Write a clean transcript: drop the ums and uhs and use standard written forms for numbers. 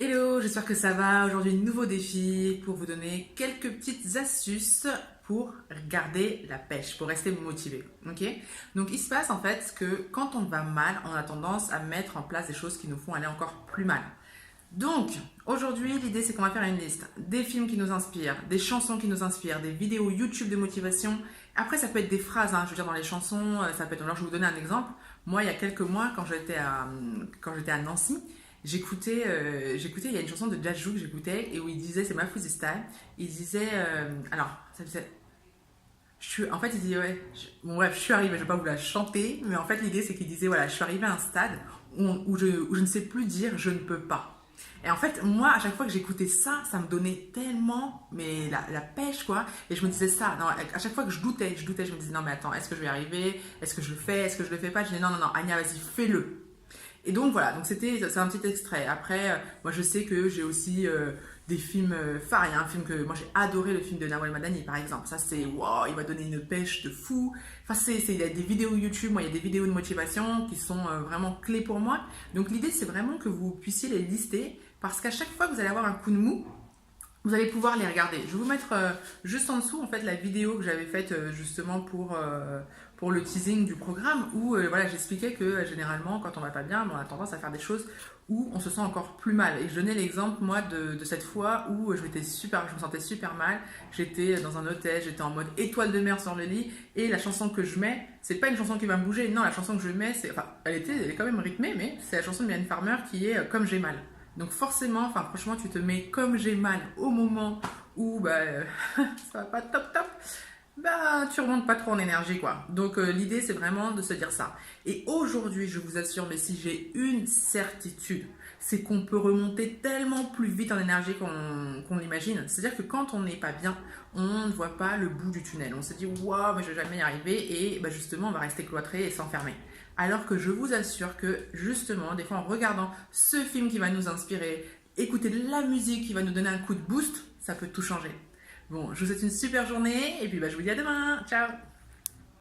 Hello, j'espère que ça va. Aujourd'hui, nouveau défi pour vous donner quelques petites astuces pour garder la pêche, pour rester motivé. Ok? Donc, il se passe en fait que quand on va mal, on a tendance à mettre en place des choses qui nous font aller encore plus mal. Donc, aujourd'hui, l'idée c'est qu'on va faire une liste des films qui nous inspirent, des chansons qui nous inspirent, des vidéos YouTube de motivation. Après, ça peut être des phrases, hein, je veux dire, dans les chansons, ça peut être. Alors, je vais vous donner un exemple. Moi, il y a quelques mois, quand j'étais à Nancy, il y a une chanson de Jajou que j'écoutais et où il disait, c'est ma Fuzzy Style, il disait, alors, ça faisait, en fait, il dit, ouais, bon, bref, je suis arrivée, je vais pas vous la chanter, mais en fait, l'idée, c'est qu'il disait, voilà, je suis arrivée à un stade où je ne sais plus dire je ne peux pas. Et en fait, moi, à chaque fois que j'écoutais ça, ça me donnait tellement, mais la pêche, quoi. Et je me disais ça, non, à chaque fois que je doutais, je me disais, non, mais attends, est-ce que je vais y arriver? Est-ce que je le fais? Est-ce que je le fais pas? Je disais, non, non, non, Anya, vas-y, fais-le. Et donc voilà, donc c'est un petit extrait. Après, moi je sais que j'ai aussi des films phares. Il y a un film que moi j'ai adoré, le film de Nawal Madani par exemple. Ça c'est wow, il m'a donné une pêche de fou. Enfin il y a des vidéos YouTube, moi il y a des vidéos de motivation qui sont vraiment clés pour moi. Donc l'idée c'est vraiment que vous puissiez les lister parce qu'à chaque fois que vous allez avoir un coup de mou, vous allez pouvoir les regarder. Je vais vous mettre juste en dessous en fait la vidéo que j'avais faite justement pour le teasing du programme où voilà, j'expliquais que généralement quand on va pas bien, on a tendance à faire des choses où on se sent encore plus mal. Et je donnais l'exemple moi de cette fois où je me sentais super mal. J'étais dans un hôtel, j'étais en mode étoile de mer sur le lit et la chanson que je mets, c'est pas une chanson qui va me bouger. Non, la chanson que je mets, elle est quand même rythmée, mais c'est la chanson de Mylène Farmer qui est Comme j'ai mal. Donc forcément, enfin franchement, tu te mets comme j'ai mal au moment où ça va pas top top, bah tu remontes pas trop en énergie quoi. Donc l'idée c'est vraiment de se dire ça. Et aujourd'hui, je vous assure, mais si j'ai une certitude, c'est qu'on peut remonter tellement plus vite en énergie qu'on l'imagine. C'est-à-dire que quand on n'est pas bien, on ne voit pas le bout du tunnel. On se dit waouh, mais je vais jamais y arriver et bah, justement on va rester cloîtré et s'enfermer. Alors que je vous assure que justement, des fois en regardant ce film qui va nous inspirer, écouter de la musique qui va nous donner un coup de boost, ça peut tout changer. Bon, je vous souhaite une super journée et puis bah, je vous dis à demain. Ciao!